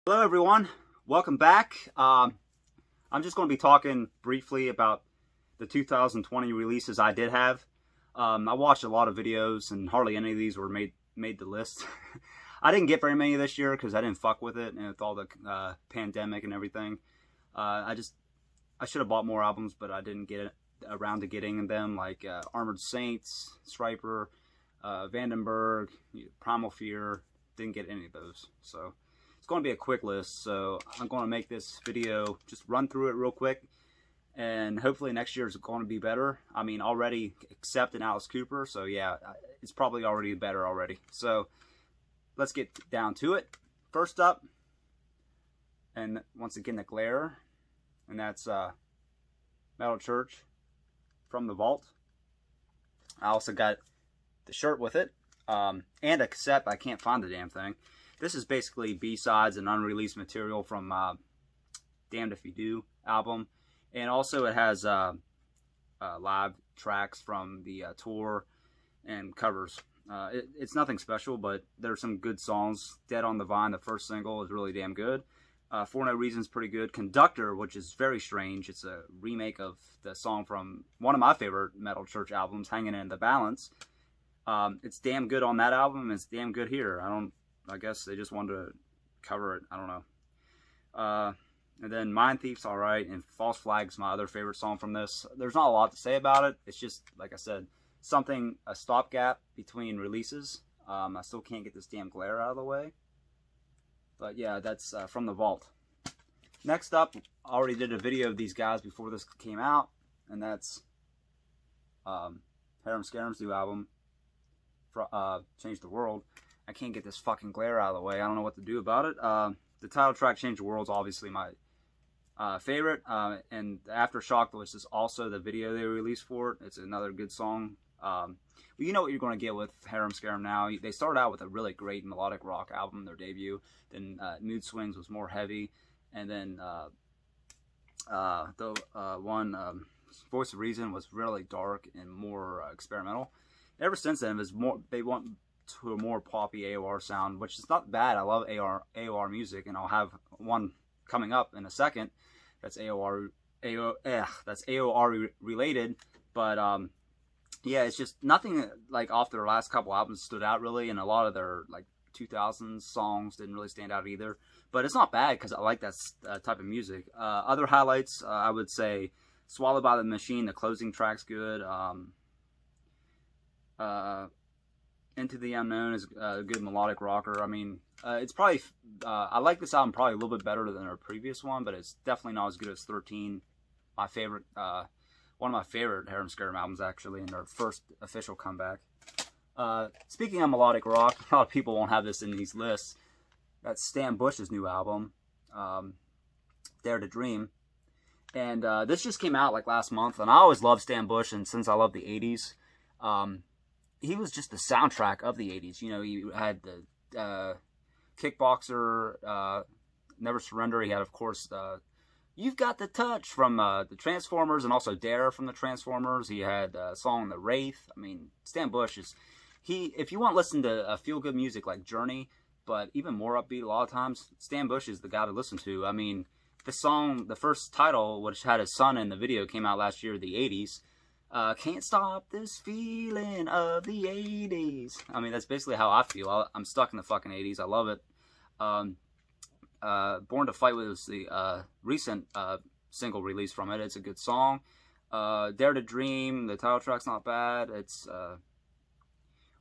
Hello everyone, welcome back. I'm just going to be talking briefly about the 2020 releases I did have. I watched a lot of videos and hardly any of these were made the list. I didn't get very many this year because I didn't fuck with it and with all the pandemic and everything. I should have bought more albums, but I didn't get around to getting them, like Armored Saints, Stryper, Vandenberg, Primal Fear. Didn't get any of those, so it's going to be a quick list. So I'm going to make this video, just run through it real quick, and hopefully next year is going to be better. I mean, already accepting Alice Cooper, so yeah, it's probably already better already. So let's get down to it. First up, and once again the glare, and that's Metal Church From the Vault. I also got the shirt with it, and a cassette. I can't find the damn thing. This is basically B-sides and unreleased material from Damned If You Do album. And also it has live tracks from the tour and covers. It's nothing special, but there's some good songs. Dead on the Vine, the first single, is really damn good. For No Reason is pretty good. Conductor, which is very strange. It's a remake of the song from one of my favorite Metal Church albums, Hanging in the Balance. It's damn good on that album. It's damn good here. I guess they just wanted to cover it. I don't know. And then Mind Thief's alright, and False Flag's my other favorite song from this. There's not a lot to say about it. It's just, like I said, a stopgap between releases. I still can't get this damn glare out of the way. But yeah, that's From the Vault. Next up, I already did a video of these guys before this came out, and that's Harum Scarum's new album, Change the World. I can't get this fucking glare out of the way. I don't know what to do about it. The title track, Change the World, is obviously my favorite. And Aftershock, which is also the video they released for it. It's another good song. But you know what you're going to get with Harum Scarum now. They started out with a really great melodic rock album, their debut. Then Mood Swings was more heavy. And then Voice of Reason was really dark and more experimental. Ever since then, they went to a more poppy AOR sound, which is not bad. I love AOR music, and I'll have one coming up in a second that's AOR related. But yeah, it's just nothing like off their last couple albums stood out really, and a lot of their like 2000s songs didn't really stand out either. But it's not bad because I like that type of music. Other highlights, I would say Swallowed by the Machine. The closing track's good. Into the Unknown is a good melodic rocker. I mean, it's probably, I like this album probably a little bit better than their previous one, but it's definitely not as good as 13. My favorite, one of my favorite Harum Scarum albums, actually, in their first official comeback. Speaking of melodic rock, a lot of people won't have this in these lists. That's Stan Bush's new album, Dare to Dream. And this just came out like last month, and I always loved Stan Bush, and since I love the 80s, he was just the soundtrack of the 80s. You know, he had the Kickboxer, Never Surrender. He had, of course, You've Got the Touch from the Transformers, and also Dare from the Transformers. He had a song, The Wraith. I mean, Stan Bush is, if you want to listen to feel-good music like Journey, but even more upbeat a lot of times, Stan Bush is the guy to listen to. I mean, the song, the first title, which had his son in the video, came out last year, the 80s. Can't stop this feeling of the 80s. I mean, that's basically how I feel. I'm stuck in the fucking 80s. I love it. Born to Fight was the recent single release from it. It's a good song. Dare to Dream, the title track's not bad. It's,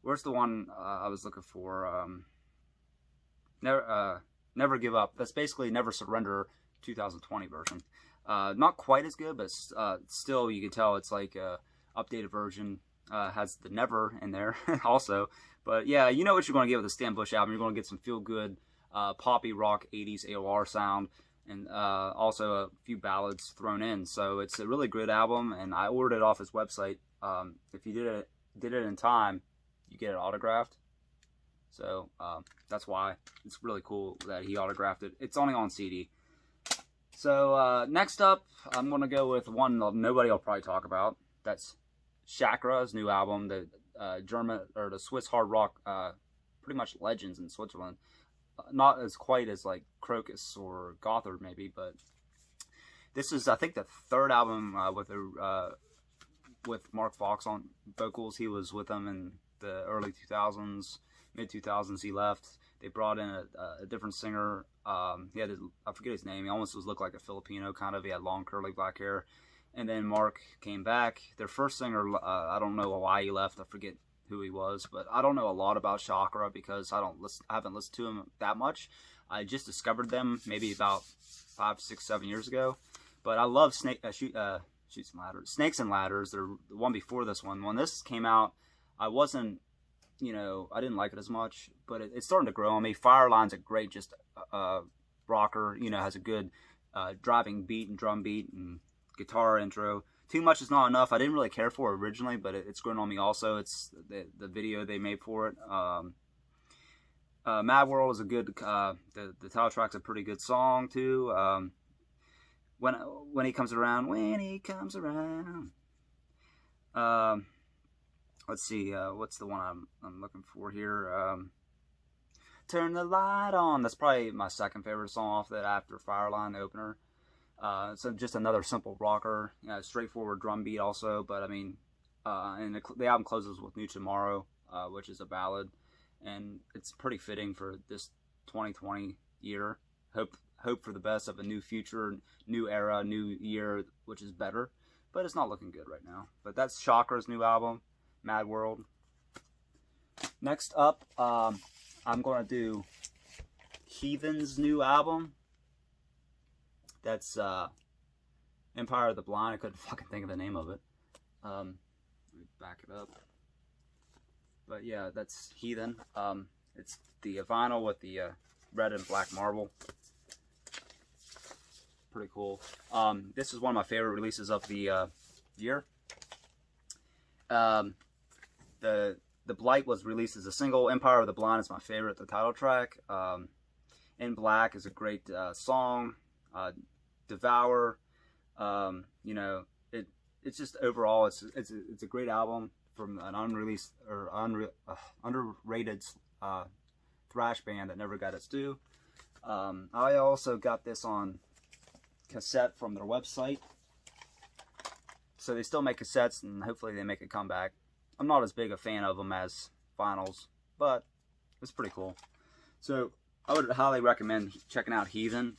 where's the one I was looking for? Never Give Up. That's basically Never Surrender 2020 version. Not quite as good, but still you can tell it's like a updated version. Has the Never in there also. But yeah, you know what you're going to get with the Stan Bush album. You're going to get some feel-good poppy rock 80s AOR sound, and also a few ballads thrown in. So it's a really good album, and I ordered it off his website. If you did it in time, you get it autographed. So that's why it's really cool that he autographed it. It's only on CD. So next up, I'm going to go with one nobody will probably talk about. That's Chakra's new album, the German or the Swiss hard rock, pretty much legends in Switzerland. not as quite as like Crocus or Gothard maybe, but this is, I think, the third album with Mark Fox on vocals. He was with them in the early 2000s, mid 2000s. He left. They brought in a different singer. He had I forget his name. He almost looked like a Filipino kind of. He had long curly black hair. And then Mark came back. Their first singer, I don't know why he left. I forget who he was, but I don't know a lot about Chakra because I haven't listened to him that much. I just discovered them maybe about 5, 6, 7 years ago. But I love Snakes and Ladders. They're the one before this one. When this came out, I wasn't, I didn't like it as much, but it's starting to grow on me. Fireline's a great rocker, has a good driving beat and drum beat and guitar intro. Too Much Is Not Enough, I didn't really care for originally, but it's grown on me also. It's the video they made for it. Mad World is a good, the title track's a pretty good song too. When he comes around, let's see, what's the one I'm looking for here? Turn the Light On. That's probably my second favorite song off that after Fireline, the opener. So just another simple rocker, straightforward drum beat also. But I mean, and the album closes with New Tomorrow, which is a ballad, and it's pretty fitting for this 2020 year. Hope for the best of a new future, new era, new year, which is better. But it's not looking good right now. But that's Chakra's new album, Mad World. Next up, I'm going to do Heathen's new album. That's Empire of the Blind. I couldn't fucking think of the name of it. Let me back it up. But yeah, that's Heathen. It's the vinyl with the red and black marble. Pretty cool. This is one of my favorite releases of the year. The Blight was released as a single. Empire of the Blind is my favorite, the title track. In Black is a great song. Devour, it's just overall it's a great album from an unreleased or underrated thrash band that never got its due. I also got this on cassette from their website, so they still make cassettes, and hopefully they make a comeback. I'm not as big a fan of them as vinyls, but it's pretty cool. So I would highly recommend checking out Heathen.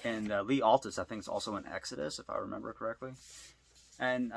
And Lee Altus, I think, is also in Exodus, if I remember correctly. And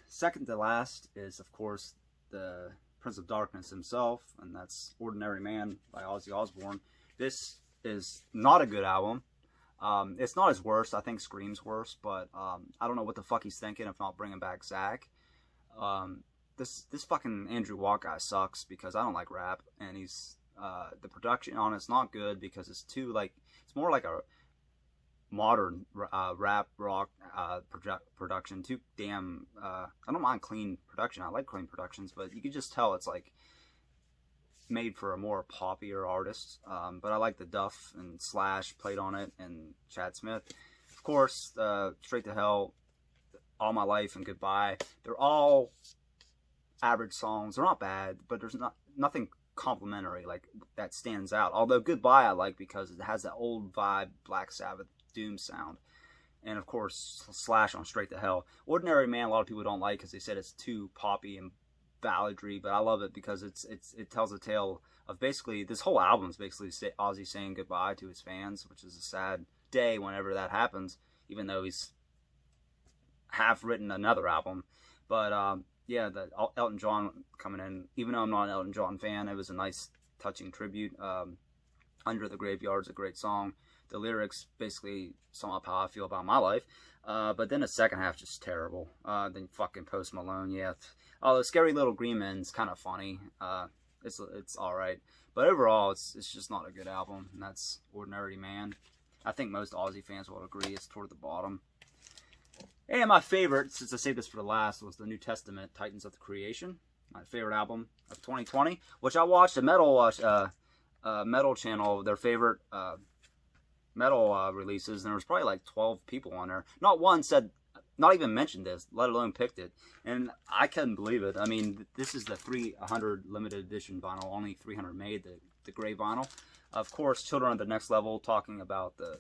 second to last is, of course, the Prince of Darkness himself, and that's Ordinary Man by Ozzy Osbourne. This is not a good album. It's not his worst. I think Scream's worse, but I don't know what the fuck he's thinking of not bringing back Zach. This fucking Andrew Watt guy sucks because I don't like rap, and he's the production on it's not good because it's too it's more like a modern rap rock production. Too damn I don't mind clean production. I like clean productions, but you can just tell it's like made for a more poppier artist. But I like the Duff and Slash played on it, and Chad Smith, of course. Straight to Hell, All My Life, and Goodbye. They're all average songs. They're not bad, but there's nothing complimentary that stands out. Although Goodbye I like because it has that old vibe Black Sabbath doom sound. And of course Slash on Straight to Hell. Ordinary Man a lot of people don't like because they said it's too poppy and balladry, but I love it because it tells a tale of basically this whole album is basically Ozzy saying goodbye to his fans, which is a sad day whenever that happens, even though he's half written another album. But yeah, the Elton John coming in, even though I'm not an Elton John fan, it was a nice touching tribute. Under the Graveyard's a great song. The lyrics basically sum up how I feel about my life. But then the second half just terrible. Then fucking Post Malone, yeah. Oh, the Scary Little Green Men's kind of funny. It's all right, but overall, it's just not a good album. And that's Ordinary Man. I think most Ozzy fans will agree it's toward the bottom. And my favorite, since I saved this for the last, was the New Testament, Titans of the Creation. My favorite album of 2020, which I watched a metal channel, their favorite metal releases, and there was probably like 12 people on there. Not one said, not even mentioned this, let alone picked it. And I couldn't believe it. I mean, this is the 300 limited edition vinyl, only 300 made. the gray vinyl. Of course, Children of the Next Level, talking about the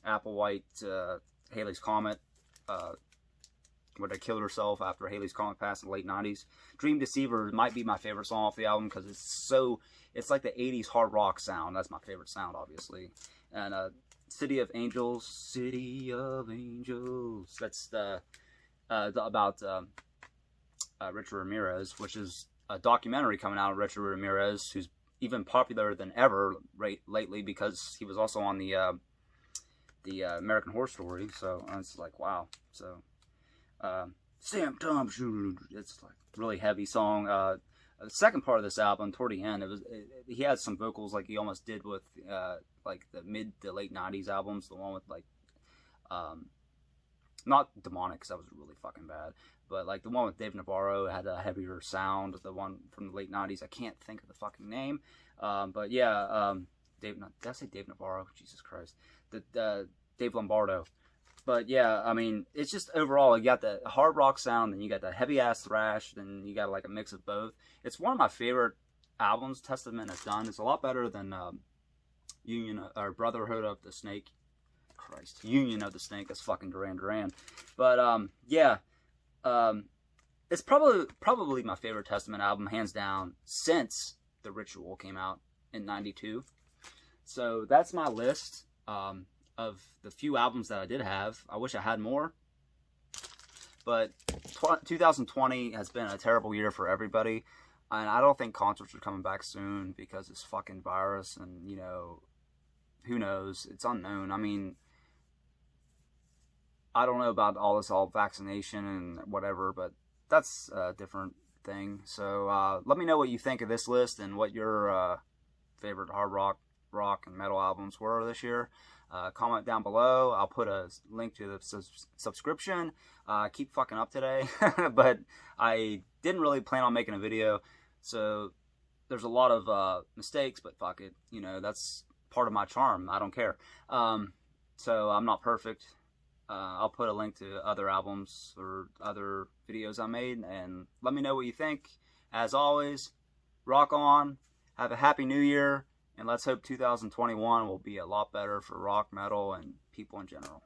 Applewhite Halley's Comet, where they killed herself after Halley's Comet passed in the late 90s. Dream Deceiver might be my favorite song off the album because it's like the 80s hard rock sound. That's my favorite sound, obviously. And City of Angels, that's about Richard Ramirez, which is a documentary coming out of Richard Ramirez, who's even popular than ever lately because he was also on the American Horror Story. So it's like, wow. So Sam Tom, it's like really heavy song. The second part of this album, toward the end, he had some vocals like he almost did with like the mid to late 90s albums, the one with like not Demonic, because that was really fucking bad, but like the one with Dave Navarro had a heavier sound. The one from the late 90s, I can't think of the fucking name, but yeah, did I say Dave Navarro? Jesus Christ, Dave Lombardo. But yeah, I mean, it's just overall, you got the hard rock sound, then you got the heavy ass thrash, then you got like a mix of both. It's one of my favorite albums Testament has done. It's a lot better than Union or Brotherhood of the Snake. Christ, Union of the Snake. That's fucking Duran Duran. But yeah, it's probably my favorite Testament album, hands down, since The Ritual came out in '92. So that's my list. Of the few albums that I did have. I wish I had more, but 2020 has been a terrible year for everybody, and I don't think concerts are coming back soon because this fucking virus, and you know, who knows, it's unknown. I mean, I don't know about all vaccination and whatever, but that's a different thing. So let me know what you think of this list and what your favorite hard rock and metal albums were this year. Comment down below. I'll put a link to the subscription. Keep fucking up today. But I didn't really plan on making a video, so there's a lot of mistakes, but fuck it. You know, that's part of my charm. I don't care. So I'm not perfect. I'll put a link to other albums or other videos I made, and let me know what you think. As always, rock on. Have a happy new year. And let's hope 2021 will be a lot better for rock, metal, and people in general.